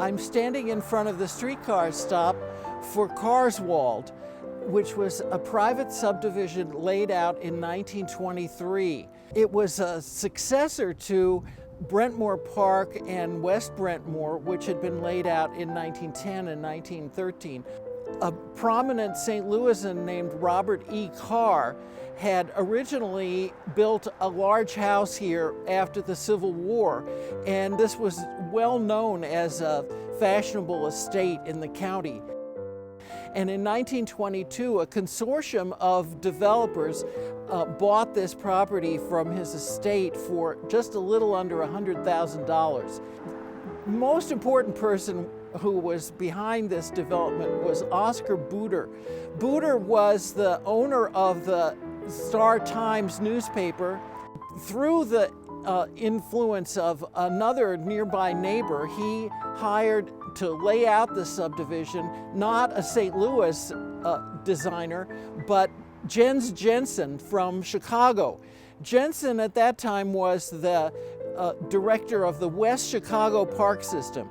I'm standing in front of the streetcar stop for Carrswold, which was a private subdivision laid out in 1923. It was a successor to Brentmore Park and West Brentmore, which had been laid out in 1910 and 1913. A prominent St. Louisan named Robert E. Carr had originally built a large house here after the Civil War, and this was well known as a fashionable estate in the county. And in 1922, a consortium of developers bought this property from his estate for just a little under $100,000. Most important person who was behind this development was Oscar Booter. Booter was the owner of the Star-Times newspaper. Through the influence of another nearby neighbor, he hired to lay out the subdivision not a St. Louis designer, but Jens Jensen from Chicago. Jensen at that time was the director of the West Chicago Park System.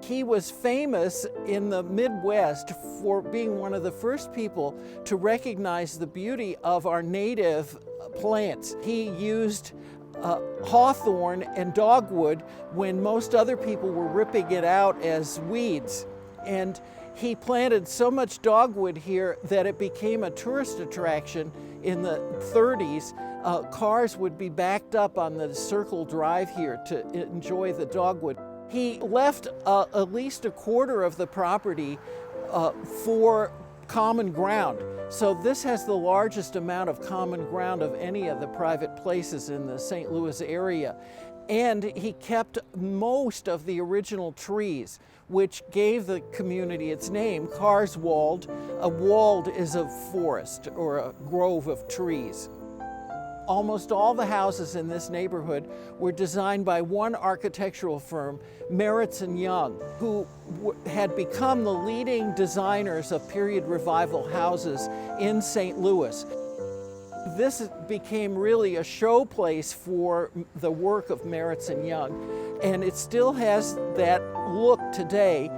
He was famous in the Midwest for being one of the first people to recognize the beauty of our native plants. He used hawthorn and dogwood when most other people were ripping it out as weeds. And he planted so much dogwood here that it became a tourist attraction in the 30s. Cars would be backed up on the Circle Drive here to enjoy the dogwood. He left at least a quarter of the property for common ground. So this has the largest amount of common ground of any of the private places in the St. Louis area. And he kept most of the original trees, which gave the community its name, Carrswold. A wald is a forest or a grove of trees. Almost all the houses in this neighborhood were designed by one architectural firm, Merritts & Young, who had become the leading designers of period revival houses in St. Louis. This became really a showplace for the work of Merritts & Young, and it still has that look today.